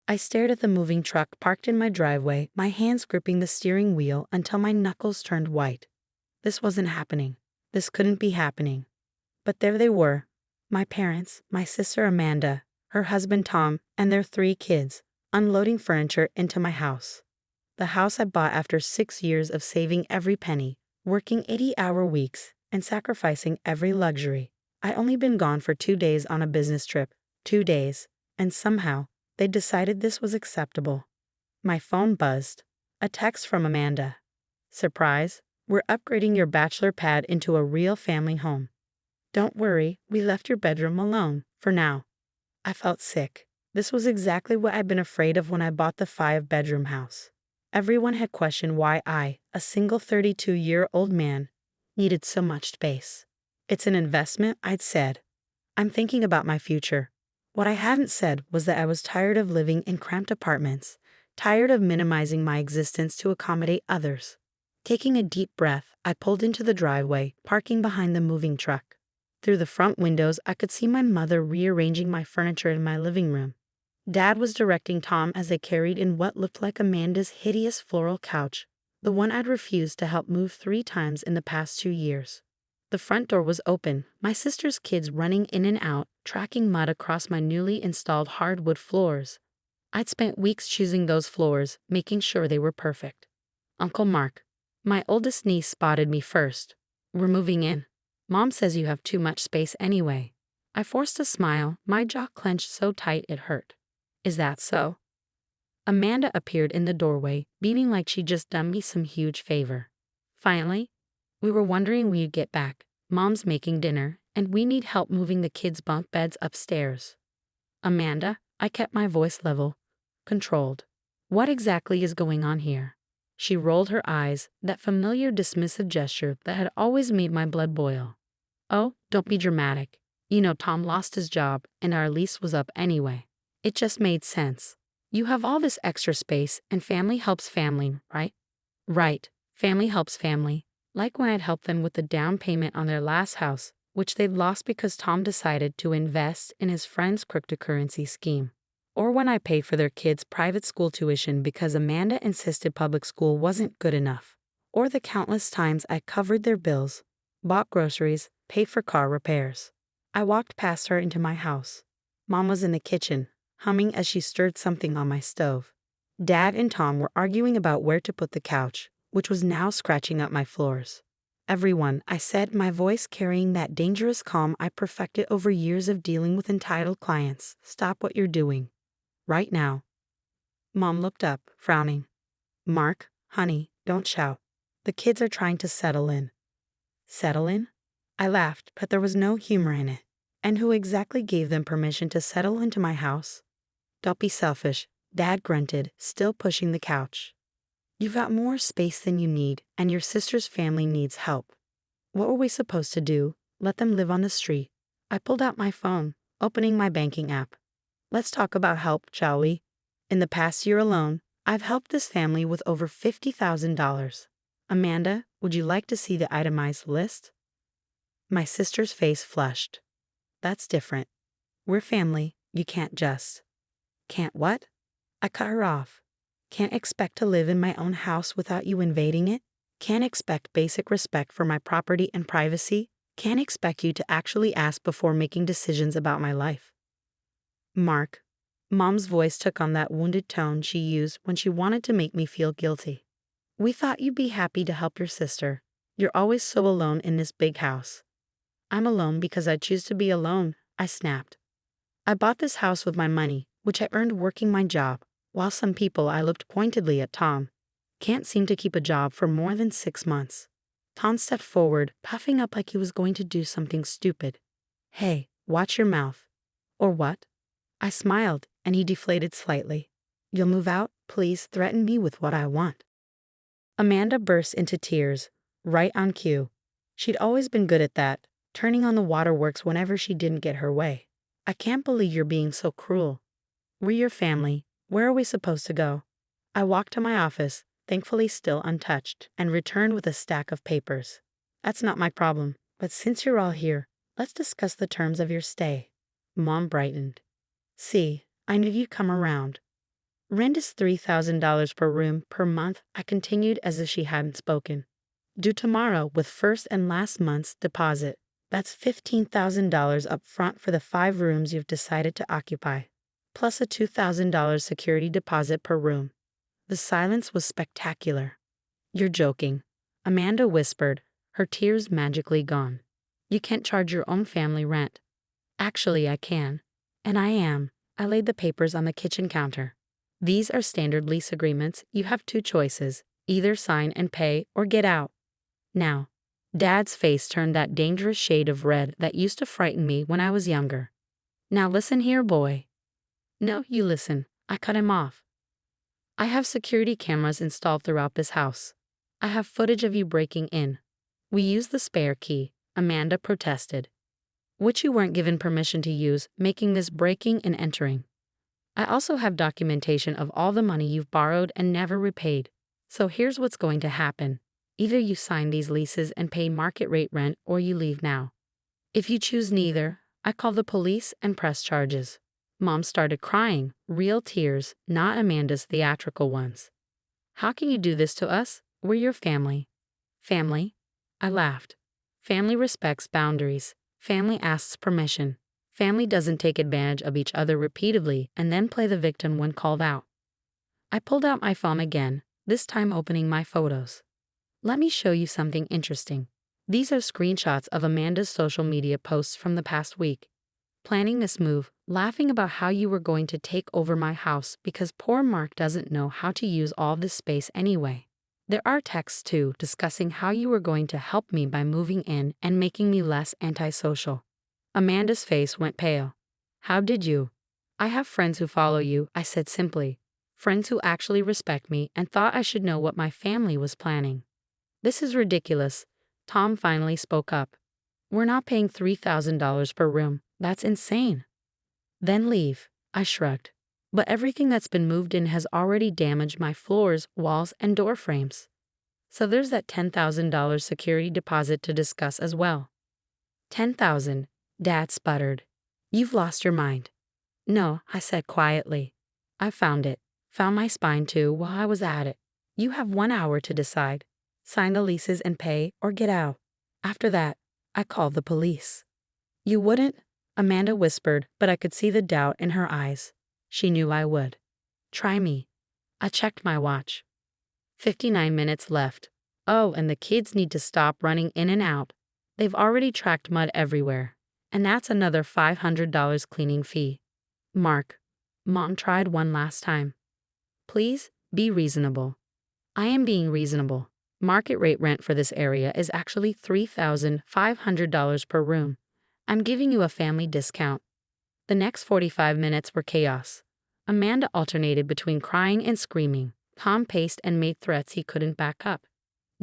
I stared at the moving truck parked in my driveway, my hands gripping the steering wheel until my knuckles turned white. This wasn't happening. This couldn't be happening. But there they were. My parents, my sister Amanda, her husband Tom, and their 3 kids, unloading furniture into my house. The house I bought after 6 years of saving every penny, working 80-hour weeks, and sacrificing every luxury. I'd only been gone for 2 days on a business trip. 2 days. And somehow, they decided this was acceptable. My phone buzzed. A text from Amanda. Surprise, we're upgrading your bachelor pad into a real family home. Don't worry, we left your bedroom alone, for now. I felt sick. This was exactly what I'd been afraid of when I bought the 5-bedroom house. Everyone had questioned why I, a single 32-year-old man, needed so much space. It's an investment, I'd said. I'm thinking about my future. What I hadn't said was that I was tired of living in cramped apartments, tired of minimizing my existence to accommodate others. Taking a deep breath, I pulled into the driveway, parking behind the moving truck. Through the front windows, I could see my mother rearranging my furniture in my living room. Dad was directing Tom as they carried in what looked like Amanda's hideous floral couch, the one I'd refused to help move 3 times in the past 2 years. The front door was open, my sister's kids running in and out, tracking mud across my newly installed hardwood floors. I'd spent weeks choosing those floors, making sure they were perfect. Uncle Mark, my oldest niece, spotted me first. We're moving in. Mom says you have too much space anyway. I forced a smile, my jaw clenched so tight it hurt. Is that so? Amanda appeared in the doorway, beaming like she'd just done me some huge favor. Finally, we were wondering when you'd get back. Mom's making dinner, and we need help moving the kids' bunk beds upstairs. Amanda, I kept my voice level, controlled. What exactly is going on here? She rolled her eyes, that familiar dismissive gesture that had always made my blood boil. Oh, don't be dramatic. You know Tom lost his job, and our lease was up anyway. It just made sense. You have all this extra space, and family helps family, right? Right, family helps family. Like when I'd helped them with the down payment on their last house, which they'd lost because Tom decided to invest in his friend's cryptocurrency scheme. Or when I paid for their kids' private school tuition because Amanda insisted public school wasn't good enough. Or the countless times I covered their bills, bought groceries, paid for car repairs. I walked past her into my house. Mom was in the kitchen, humming as she stirred something on my stove. Dad and Tom were arguing about where to put the couch, which was now scratching up my floors. Everyone, I said, my voice carrying that dangerous calm I perfected over years of dealing with entitled clients. Stop what you're doing. Right now. Mom looked up, frowning. Mark, honey, don't shout. The kids are trying to settle in. Settle in? I laughed, but there was no humor in it. And who exactly gave them permission to settle into my house? Don't be selfish, Dad grunted, still pushing the couch. You've got more space than you need, and your sister's family needs help. What were we supposed to do? Let them live on the street? I pulled out my phone, opening my banking app. Let's talk about help, shall we? In the past year alone, I've helped this family with over $50,000. Amanda, would you like to see the itemized list? My sister's face flushed. That's different. We're family. You can't just. Can't what? I cut her off. Can't expect to live in my own house without you invading it? Can't expect basic respect for my property and privacy? Can't expect you to actually ask before making decisions about my life? Mark. Mom's voice took on that wounded tone she used when she wanted to make me feel guilty. We thought you'd be happy to help your sister. You're always so alone in this big house. I'm alone because I choose to be alone, I snapped. I bought this house with my money, which I earned working my job, while some people, I looked pointedly at Tom, can't seem to keep a job for more than 6 months. Tom stepped forward, puffing up like he was going to do something stupid. Hey, watch your mouth. Or what? I smiled, and he deflated slightly. You'll move out? Please threaten me with what I want. Amanda burst into tears, right on cue. She'd always been good at that, turning on the waterworks whenever she didn't get her way. I can't believe you're being so cruel. We're your family. Where are we supposed to go? I walked to my office, thankfully still untouched, and returned with a stack of papers. That's not my problem, but since you're all here, let's discuss the terms of your stay. Mom brightened. See, I knew you'd come around. Rent is $3,000 per room per month, I continued as if she hadn't spoken. Due tomorrow with first and last month's deposit. That's $15,000 up front for the 5 rooms you've decided to occupy, plus a $2,000 security deposit per room. The silence was spectacular. You're joking, Amanda whispered, her tears magically gone. You can't charge your own family rent. Actually, I can. And I am. I laid the papers on the kitchen counter. These are standard lease agreements. You have 2 choices. Either sign and pay or get out. Now, Dad's face turned that dangerous shade of red that used to frighten me when I was younger. Now listen here, boy. No, you listen. I cut him off. I have security cameras installed throughout this house. I have footage of you breaking in. We used the spare key, Amanda protested, which you weren't given permission to use, making this breaking and entering. I also have documentation of all the money you've borrowed and never repaid. So here's what's going to happen. Either you sign these leases and pay market rate rent or you leave now. If you choose neither, I call the police and press charges. Mom started crying, real tears, not Amanda's theatrical ones. How can you do this to us? We're your family. Family? I laughed. Family respects boundaries. Family asks permission. Family doesn't take advantage of each other repeatedly and then play the victim when called out. I pulled out my phone again, this time opening my photos. Let me show you something interesting. These are screenshots of Amanda's social media posts from the past week. Planning this move, laughing about how you were going to take over my house because poor Mark doesn't know how to use all this space anyway. There are texts too discussing how you were going to help me by moving in and making me less antisocial. Amanda's face went pale. How did you? I have friends who follow you, I said simply. Friends who actually respect me and thought I should know what my family was planning. This is ridiculous. Tom finally spoke up. We're not paying $3,000 per room. That's insane. Then leave, I shrugged. But everything that's been moved in has already damaged my floors, walls, and door frames. So there's that $10,000 security deposit to discuss as well. $10,000, Dad sputtered. You've lost your mind. No, I said quietly. I found it. Found my spine too while I was at it. You have 1 hour to decide. Sign the leases and pay or get out. After that, I called the police. You wouldn't? Amanda whispered, but I could see the doubt in her eyes. She knew I would. Try me. I checked my watch. 59 minutes left. Oh, and the kids need to stop running in and out. They've already tracked mud everywhere. And that's another $500 cleaning fee. Mark. Mom tried one last time. Please, be reasonable. I am being reasonable. Market rate rent for this area is actually $3,500 per room. I'm giving you a family discount. The next 45 minutes were chaos. Amanda alternated between crying and screaming. Tom paced and made threats he couldn't back up.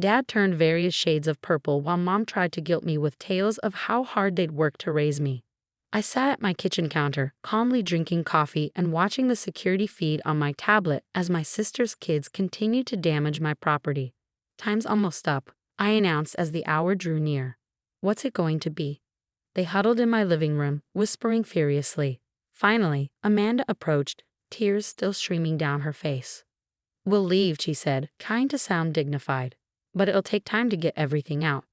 Dad turned various shades of purple while Mom tried to guilt me with tales of how hard they'd worked to raise me. I sat at my kitchen counter, calmly drinking coffee and watching the security feed on my tablet as my sister's kids continued to damage my property. Time's almost up, I announced as the hour drew near. What's it going to be? They huddled in my living room, whispering furiously. Finally, Amanda approached, tears still streaming down her face. We'll leave, she said, trying to sound dignified. But it'll take time to get everything out.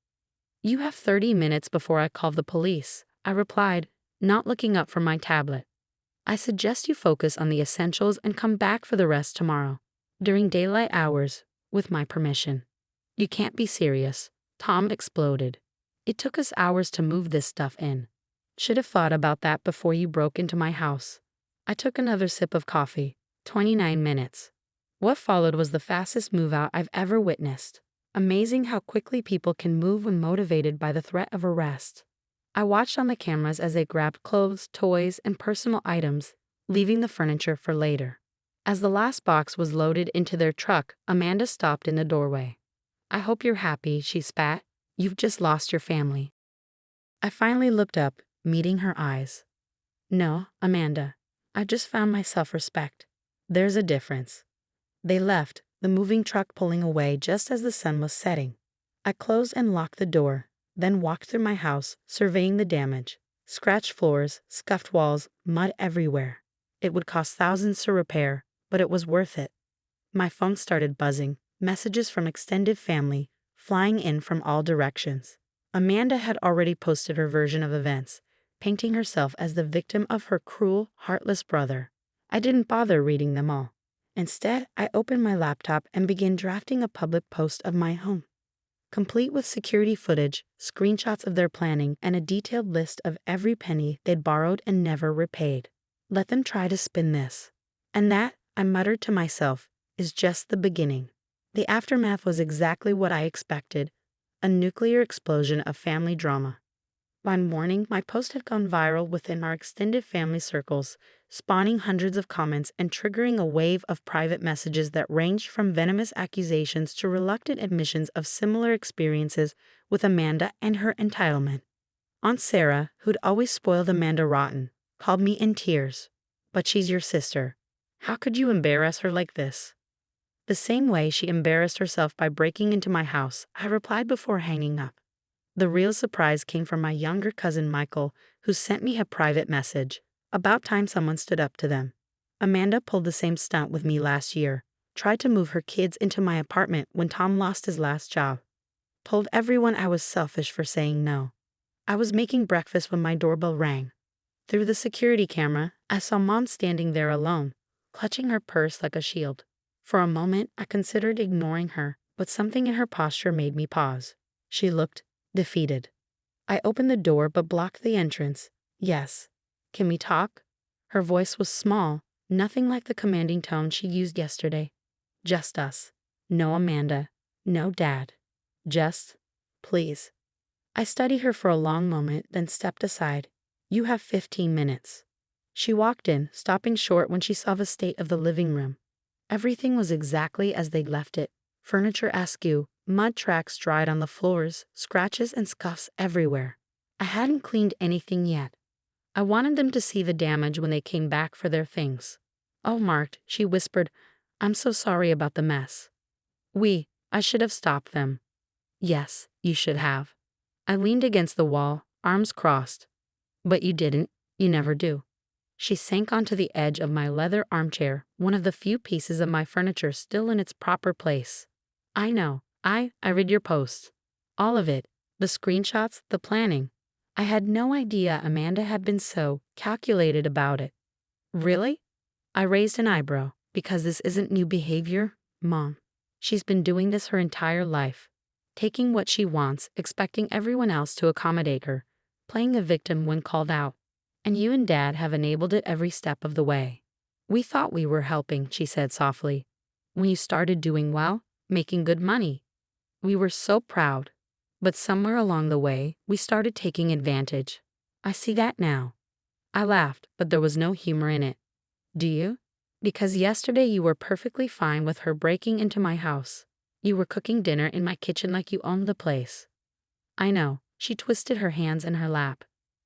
You have 30 minutes before I call the police, I replied, not looking up from my tablet. I suggest you focus on the essentials and come back for the rest tomorrow, during daylight hours, with my permission. You can't be serious, Tom exploded. It took us hours to move this stuff in. Should have thought about that before you broke into my house. I took another sip of coffee. 29 minutes. What followed was the fastest move out I've ever witnessed. Amazing how quickly people can move when motivated by the threat of arrest. I watched on the cameras as they grabbed clothes, toys, and personal items, leaving the furniture for later. As the last box was loaded into their truck, Amanda stopped in the doorway. I hope you're happy, she spat. You've just lost your family. I finally looked up, meeting her eyes. No, Amanda, I just found my self-respect. There's a difference. They left, the moving truck pulling away just as the sun was setting. I closed and locked the door, then walked through my house, surveying the damage. Scratched floors, scuffed walls, mud everywhere. It would cost thousands to repair, but it was worth it. My phone started buzzing, messages from extended family flying in from all directions. Amanda had already posted her version of events, painting herself as the victim of her cruel, heartless brother. I didn't bother reading them all. Instead, I opened my laptop and began drafting a public post of my own, complete with security footage, screenshots of their planning, and a detailed list of every penny they'd borrowed and never repaid. Let them try to spin this. And that, I muttered to myself, is just the beginning. The aftermath was exactly what I expected, a nuclear explosion of family drama. By morning, my post had gone viral within our extended family circles, spawning hundreds of comments and triggering a wave of private messages that ranged from venomous accusations to reluctant admissions of similar experiences with Amanda and her entitlement. Aunt Sarah, who'd always spoiled Amanda rotten, called me in tears. "But she's your sister. How could you embarrass her like this?" The same way she embarrassed herself by breaking into my house, I replied before hanging up. The real surprise came from my younger cousin Michael, who sent me a private message. About time someone stood up to them. Amanda pulled the same stunt with me last year, tried to move her kids into my apartment when Tom lost his last job. Told everyone I was selfish for saying no. I was making breakfast when my doorbell rang. Through the security camera, I saw Mom standing there alone, clutching her purse like a shield. For a moment, I considered ignoring her, but something in her posture made me pause. She looked defeated. I opened the door but blocked the entrance. "Yes. Can we talk?" Her voice was small, nothing like the commanding tone she used yesterday. "Just us. No Amanda. No Dad. Just, please." I studied her for a long moment, then stepped aside. "You have 15 minutes. She walked in, stopping short when she saw the state of the living room. Everything was exactly as they'd left it. Furniture askew, mud tracks dried on the floors, scratches and scuffs everywhere. I hadn't cleaned anything yet. I wanted them to see the damage when they came back for their things. "Oh, Mark," she whispered, "I'm so sorry about the mess." I should have stopped them." "Yes, you should have." I leaned against the wall, arms crossed. "But you didn't. You never do." She sank onto the edge of my leather armchair, one of the few pieces of my furniture still in its proper place. "I know. I read your posts. All of it. The screenshots, the planning. I had no idea Amanda had been so calculated about it." "Really?" I raised an eyebrow. "Because this isn't new behavior, Mom. She's been doing this her entire life. Taking what she wants, expecting everyone else to accommodate her, playing a victim when called out. And you and Dad have enabled it every step of the way." "We thought we were helping," she said softly. "When you started doing well, making good money, we were so proud. But somewhere along the way, we started taking advantage. I see that now." I laughed, but there was no humor in it. "Do you?" "Because yesterday you were perfectly fine with her breaking into my house. You were cooking dinner in my kitchen like you owned the place." "I know." She twisted her hands in her lap.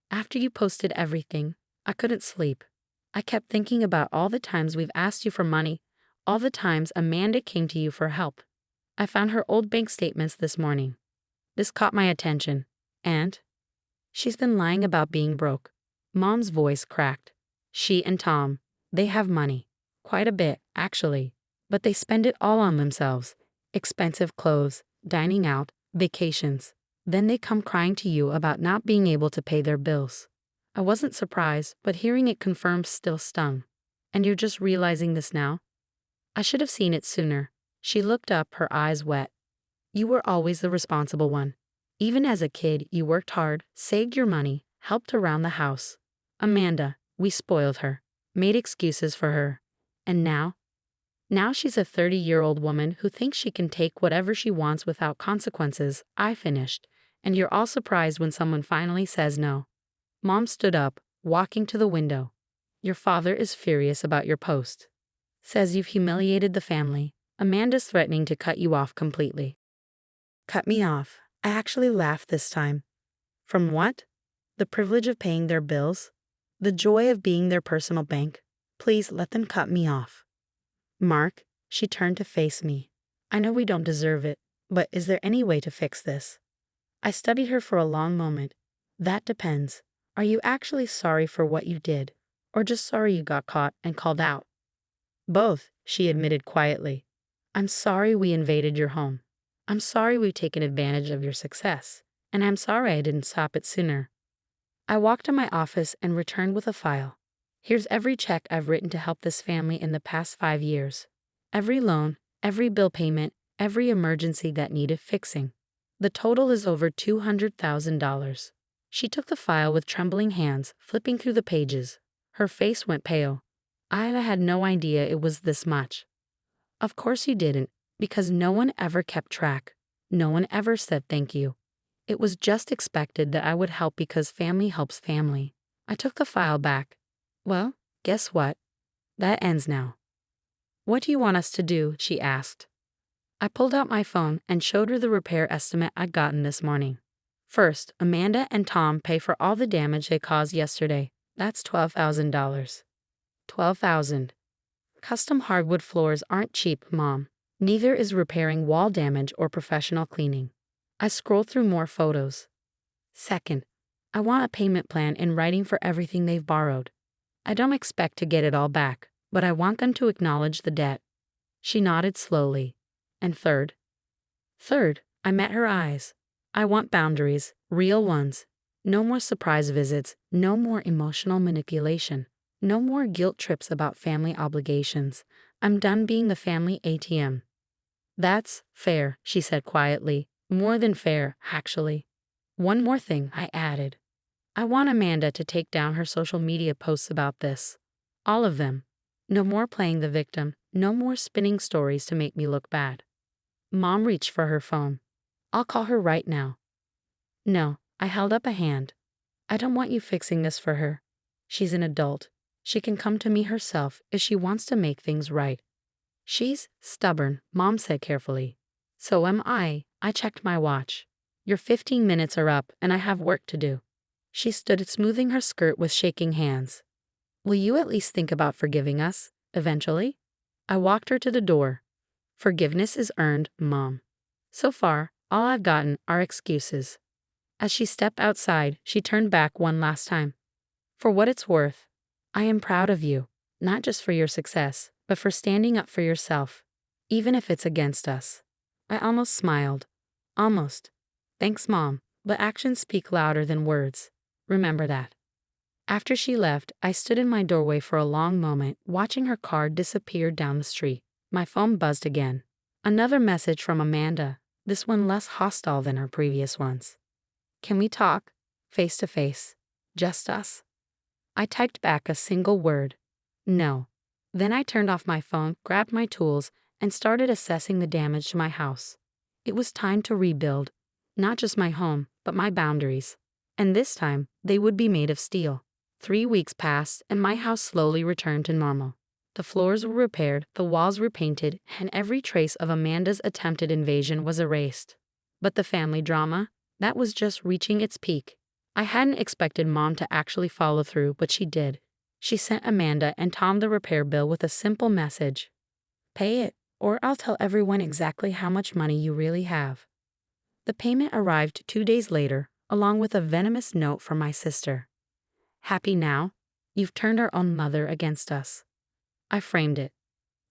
"After you posted everything, I couldn't sleep. I kept thinking about all the times we've asked you for money, all the times Amanda came to you for help. I found her old bank statements this morning. This caught my attention. And she's been lying about being broke." Mom's voice cracked. "She and Tom, they have money. Quite a bit, actually. But they spend it all on themselves. Expensive clothes, dining out, vacations. Then they come crying to you about not being able to pay their bills." I wasn't surprised, but hearing it confirmed still stung. "And you're just realizing this now?" I should have seen it sooner. She looked up, her eyes wet. "You were always the responsible one. Even as a kid, you worked hard, saved your money, helped around the house. Amanda, we spoiled her, made excuses for her. And now she's a 30-year-old woman who thinks she can take whatever she wants without consequences." I finished. "And you're all surprised when someone finally says no." Mom stood up, walking to the window. "Your father is furious about your post. Says you've humiliated the family. Amanda's threatening to cut you off completely." Cut me off. I actually laughed this time. From what? The privilege of paying their bills? The joy of being their personal bank? Please let them cut me off. "Mark," she turned to face me. "I know we don't deserve it, but is there any way to fix this?" I studied her for a long moment. "That depends. Are you actually sorry for what you did, or just sorry you got caught and called out?" "Both. she admitted quietly. I'm sorry we invaded your home. I'm sorry we've taken advantage of your success. And I'm sorry I didn't stop it sooner. I walked to my office and returned with a file. Here's every check I've written to help this family in the past 5 years. Every loan, every bill payment, every emergency that needed fixing. The total is over $200,000. She took the file with trembling hands, flipping through the pages. Her face went pale. I had no idea it was this much. Of course you didn't, because no one ever kept track. No one ever said thank you. It was just expected that I would help because family helps family. I took the file back. Well, guess what? That ends now. What do you want us to do? She asked. I pulled out my phone and showed her the repair estimate I'd gotten this morning. First, Amanda and Tom pay for all the damage they caused yesterday. That's $12,000. $12,000. Custom hardwood floors aren't cheap, Mom. Neither is repairing wall damage or professional cleaning. I scrolled through more photos. Second, I want a payment plan in writing for everything they've borrowed. I don't expect to get it all back, but I want them to acknowledge the debt. She nodded slowly. And third, I met her eyes. I want boundaries, real ones. No more surprise visits, no more emotional manipulation, no more guilt trips about family obligations. I'm done being the family ATM. That's fair, she said quietly. More than fair, actually. One more thing, I added. I want Amanda to take down her social media posts about this. All of them. No more playing the victim, no more spinning stories to make me look bad. Mom reached for her phone. I'll call her right now. No, I held up a hand. I don't want you fixing this for her. She's an adult. She can come to me herself if she wants to make things right. She's stubborn, Mom said carefully. So am I. I checked my watch. Your 15 minutes are up and I have work to do. She stood smoothing her skirt with shaking hands. Will you at least think about forgiving us, eventually? I walked her to the door. Forgiveness is earned, Mom. So far, all I've gotten are excuses. As she stepped outside, she turned back one last time. For what it's worth, I am proud of you, not just for your success, but for standing up for yourself, even if it's against us. I almost smiled. Almost. Thanks, Mom, but actions speak louder than words. Remember that. After she left, I stood in my doorway for a long moment, watching her car disappear down the street. My phone buzzed again. Another message from Amanda, this one less hostile than her previous ones. Can we talk? Face to face. Just us? I typed back a single word. No. Then I turned off my phone, grabbed my tools, and started assessing the damage to my house. It was time to rebuild. Not just my home, but my boundaries. And this time, they would be made of steel. 3 weeks passed, and my house slowly returned to normal. The floors were repaired, the walls repainted, and every trace of Amanda's attempted invasion was erased. But the family drama? That was just reaching its peak. I hadn't expected Mom to actually follow through, but she did. She sent Amanda and Tom the repair bill with a simple message. Pay it, or I'll tell everyone exactly how much money you really have. The payment arrived 2 days later, along with a venomous note from my sister. Happy now? You've turned our own mother against us. I framed it.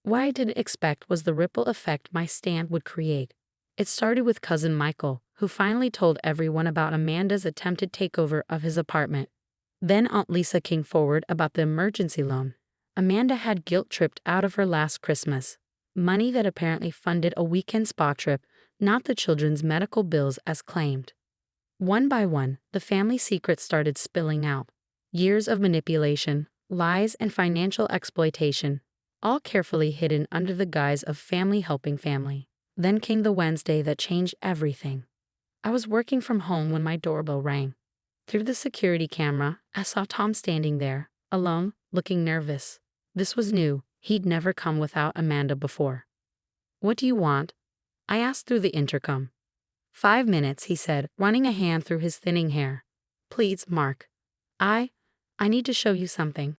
What I didn't expect was the ripple effect my stand would create. It started with cousin Michael, who finally told everyone about Amanda's attempted takeover of his apartment. Then Aunt Lisa came forward about the emergency loan. Amanda had guilt-tripped out of her last Christmas. Money that apparently funded a weekend spa trip, not the children's medical bills as claimed. One by one, the family secrets started spilling out. Years of manipulation, lies, and financial exploitation, all carefully hidden under the guise of family helping family. Then came the Wednesday that changed everything. I was working from home when my doorbell rang. Through the security camera, I saw Tom standing there, alone, looking nervous. This was new. He'd never come without Amanda before. What do you want? I asked through the intercom. 5 minutes, he said, running a hand through his thinning hair. Please, Mark. I need to show you something.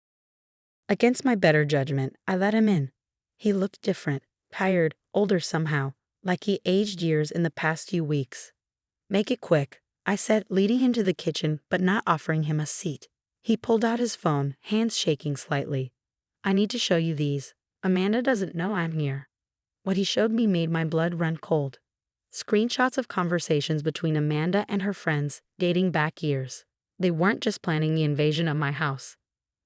Against my better judgment, I let him in. He looked different, tired, older somehow, like he aged years in the past few weeks. Make it quick, I said, leading him to the kitchen but not offering him a seat. He pulled out his phone, hands shaking slightly. I need to show you these. Amanda doesn't know I'm here. What he showed me made my blood run cold. Screenshots of conversations between Amanda and her friends dating back years. They weren't just planning the invasion of my house.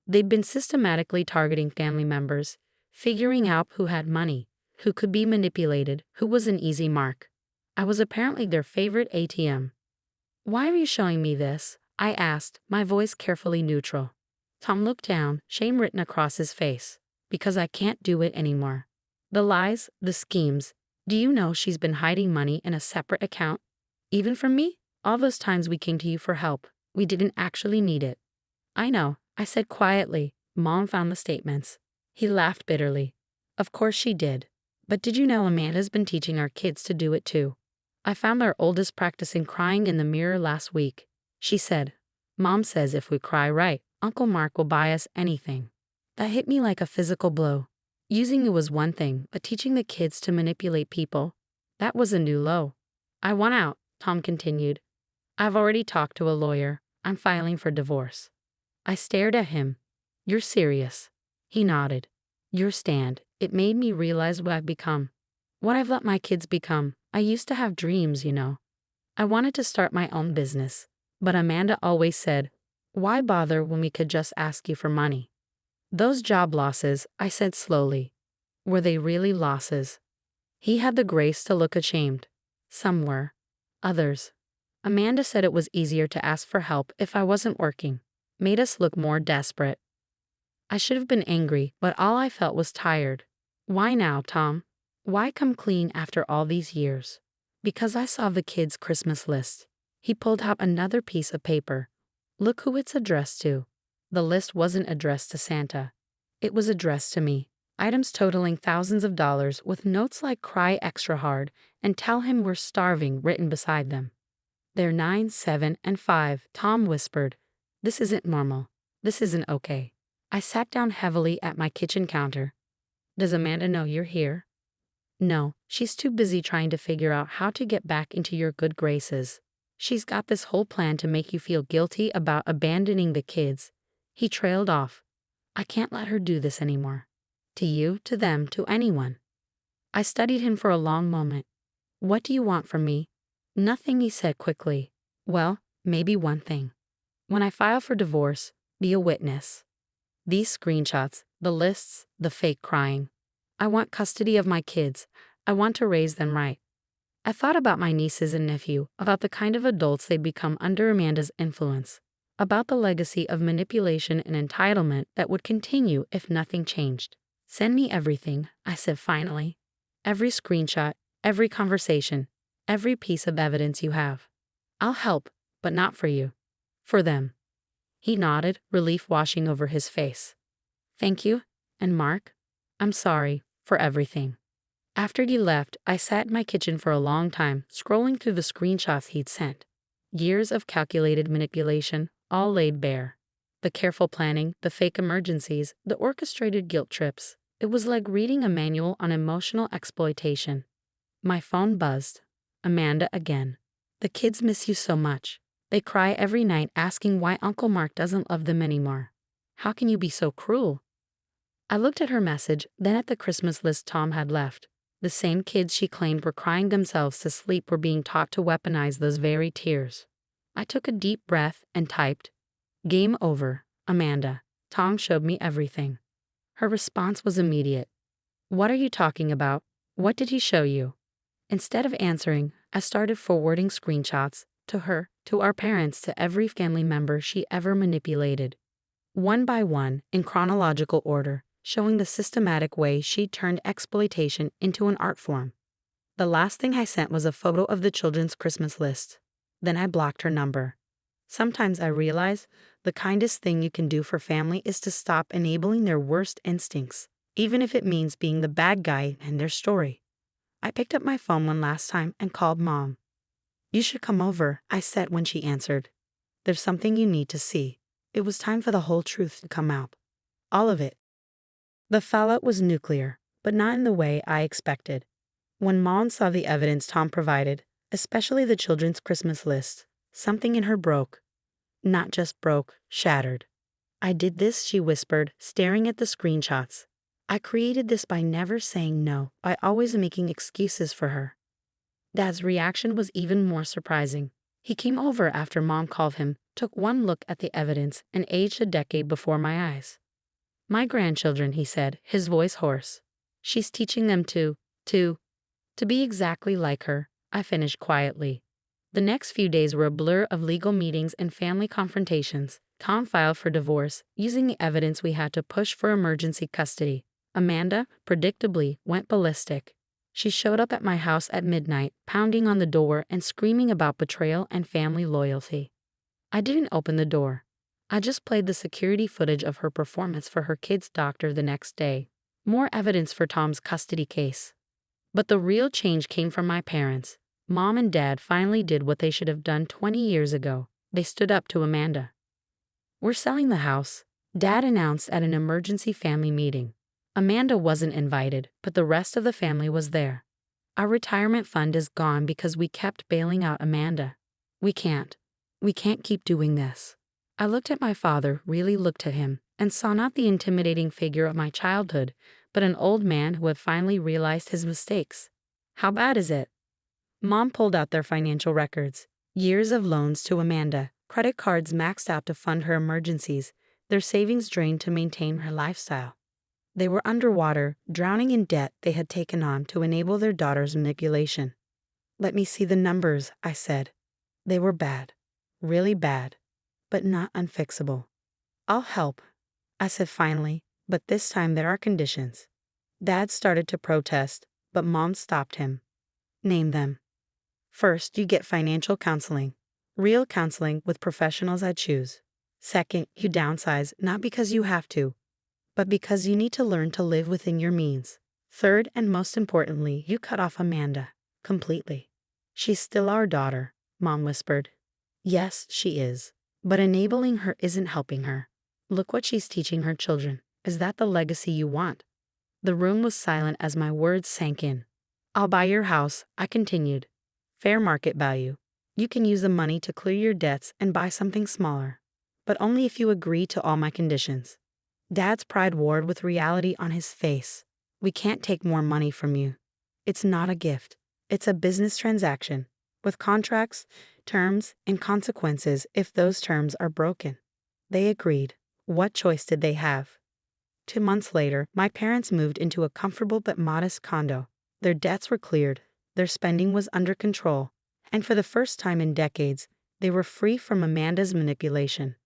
They'd been systematically targeting family members, figuring out who had money, who could be manipulated, who was an easy mark. I was apparently their favorite ATM. "Why are you showing me this?" I asked, my voice carefully neutral. Tom looked down, shame written across his face. "Because I can't do it anymore. The lies, the schemes. Do you know she's been hiding money in a separate account? Even from me? All those times we came to you for help, we didn't actually need it." "I know," I said quietly. "Mom found the statements." He laughed bitterly. "Of course she did. But did you know Amanda's been teaching our kids to do it too? I found our oldest practicing crying in the mirror last week. She said, 'Mom says if we cry right, Uncle Mark will buy us anything.'" That hit me like a physical blow. Using it was one thing, but teaching the kids to manipulate people, that was a new low. "I want out," Tom continued. "I've already talked to a lawyer. I'm filing for divorce." I stared at him. "You're serious?" He nodded. "Your stand." It made me realize what I've become. What I've let my kids become. I used to have dreams, you know. I wanted to start my own business. But Amanda always said, "Why bother when we could just ask you for money?" "Those job losses," I said slowly. Were they really losses? He had the grace to look ashamed. Some were. Others. Amanda said it was easier to ask for help if I wasn't working. Made us look more desperate. I should have been angry, but all I felt was tired. "Why now, Tom? Why come clean after all these years?" "Because I saw the kids' Christmas list." He pulled out another piece of paper. "Look who it's addressed to." The list wasn't addressed to Santa. It was addressed to me. Items totaling thousands of dollars with notes like "cry extra hard" and "tell him we're starving" written beside them. "They're 9, 7, and 5, Tom whispered. "This isn't normal. This isn't okay." I sat down heavily at my kitchen counter. "Does Amanda know you're here?" "No, she's too busy trying to figure out how to get back into your good graces. She's got this whole plan to make you feel guilty about abandoning the kids." He trailed off. "I can't let her do this anymore. To you, to them, to anyone." I studied him for a long moment. "What do you want from me?" "Nothing," he said quickly. "Well, maybe one thing. When I file for divorce, be a witness. These screenshots, the lists, the fake crying. I want custody of my kids. I want to raise them right." I thought about my nieces and nephew, about the kind of adults they'd become under Amanda's influence, about the legacy of manipulation and entitlement that would continue if nothing changed. "Send me everything," I said finally. "Every screenshot, every conversation, every piece of evidence you have. I'll help, but not for you. For them." He nodded, relief washing over his face. "Thank you, and Mark, I'm sorry for everything." After he left, I sat in my kitchen for a long time, scrolling through the screenshots he'd sent. Years of calculated manipulation, all laid bare. The careful planning, the fake emergencies, the orchestrated guilt trips. It was like reading a manual on emotional exploitation. My phone buzzed. "Amanda again. The kids miss you so much. They cry every night asking why Uncle Mark doesn't love them anymore. How can you be so cruel?" I looked at her message, then at the Christmas list Tom had left. The same kids she claimed were crying themselves to sleep were being taught to weaponize those very tears. I took a deep breath and typed, "Game over, Amanda. Tom showed me everything." Her response was immediate. "What are you talking about? What did he show you?" Instead of answering, I started forwarding screenshots to her, to our parents, to every family member she ever manipulated. One by one, in chronological order, showing the systematic way she turned exploitation into an art form. The last thing I sent was a photo of the children's Christmas list. Then I blocked her number. Sometimes I realize the kindest thing you can do for family is to stop enabling their worst instincts, even if it means being the bad guy in their story. I picked up my phone one last time and called Mom. "You should come over," I said when she answered. "There's something you need to see." It was time for the whole truth to come out. All of it. The fallout was nuclear, but not in the way I expected. When Mom saw the evidence Tom provided, especially the children's Christmas list, something in her broke. Not just broke, shattered. "I did this," she whispered, staring at the screenshots. I created this by never saying no, by always making excuses for her. Dad's reaction was even more surprising. He came over after Mom called him, took one look at the evidence, and aged a decade before my eyes. My grandchildren, he said, his voice hoarse. She's teaching them to be exactly like her, I finished quietly. The next few days were a blur of legal meetings and family confrontations. Tom filed for divorce, using the evidence we had to push for emergency custody. Amanda, predictably, went ballistic. She showed up at my house at midnight, pounding on the door and screaming about betrayal and family loyalty. I didn't open the door. I just played the security footage of her performance for her kid's doctor the next day. More evidence for Tom's custody case. But the real change came from my parents. Mom and Dad finally did what they should have done 20 years ago. They stood up to Amanda. We're selling the house, Dad announced at an emergency family meeting. Amanda wasn't invited, but the rest of the family was there. Our retirement fund is gone because we kept bailing out Amanda. We can't keep doing this. I looked at my father, really looked at him, and saw not the intimidating figure of my childhood, but an old man who had finally realized his mistakes. How bad is it? Mom pulled out their financial records. Years of loans to Amanda, credit cards maxed out to fund her emergencies, their savings drained to maintain her lifestyle. They were underwater, drowning in debt they had taken on to enable their daughter's manipulation. Let me see the numbers, I said. They were bad, really bad, but not unfixable. I'll help, I said finally, but this time there are conditions. Dad started to protest, but Mom stopped him. Name them. First, you get financial counseling. Real counseling with professionals I choose. Second, you downsize not because you have to, but because you need to learn to live within your means. Third, and most importantly, you cut off Amanda. Completely. She's still our daughter, Mom whispered. Yes, she is. But enabling her isn't helping her. Look what she's teaching her children. Is that the legacy you want? The room was silent as my words sank in. I'll buy your house, I continued. Fair market value. You can use the money to clear your debts and buy something smaller. But only if you agree to all my conditions. Dad's pride warred with reality on his face. We can't take more money from you. It's not a gift. It's a business transaction, with contracts, terms, and consequences if those terms are broken. They agreed. What choice did they have? 2 months later, my parents moved into a comfortable but modest condo. Their debts were cleared, their spending was under control, and for the first time in decades, they were free from Amanda's manipulation.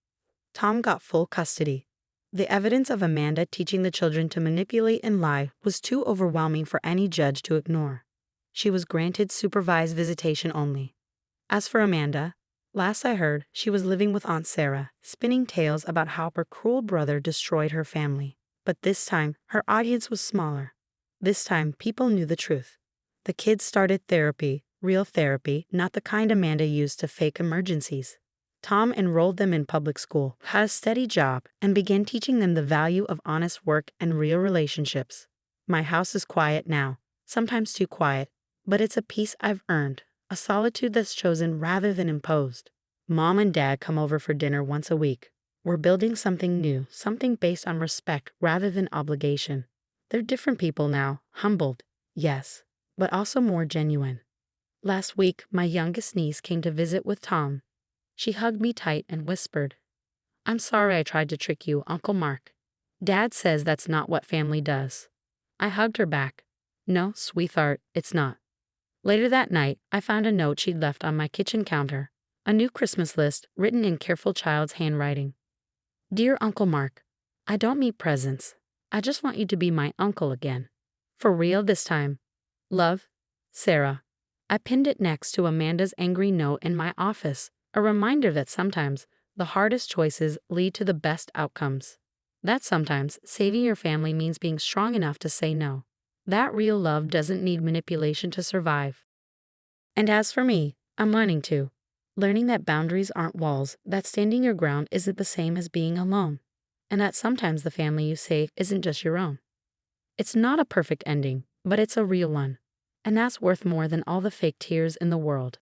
Tom got full custody. The evidence of Amanda teaching the children to manipulate and lie was too overwhelming for any judge to ignore. She was granted supervised visitation only. As for Amanda, last I heard, she was living with Aunt Sarah, spinning tales about how her cruel brother destroyed her family. But this time, her audience was smaller. This time, people knew the truth. The kids started therapy, real therapy, not the kind Amanda used to fake emergencies. Tom enrolled them in public school, had a steady job, and began teaching them the value of honest work and real relationships. My house is quiet now, sometimes too quiet, but it's a peace I've earned, a solitude that's chosen rather than imposed. Mom and Dad come over for dinner once a week. We're building something new, something based on respect rather than obligation. They're different people now, humbled, yes, but also more genuine. Last week, my youngest niece came to visit with Tom. She hugged me tight and whispered, "I'm sorry I tried to trick you, Uncle Mark. Dad says that's not what family does." I hugged her back. "No, sweetheart, it's not." Later that night, I found a note she'd left on my kitchen counter, a new Christmas list written in careful child's handwriting. "Dear Uncle Mark, I don't need presents. I just want you to be my uncle again. For real this time. Love, Sarah." I pinned it next to Amanda's angry note in my office, a reminder that sometimes the hardest choices lead to the best outcomes. That sometimes saving your family means being strong enough to say no. That real love doesn't need manipulation to survive. And as for me, I'm learning to. Learning that boundaries aren't walls, that standing your ground isn't the same as being alone, and that sometimes the family you save isn't just your own. It's not a perfect ending, but it's a real one, and that's worth more than all the fake tears in the world.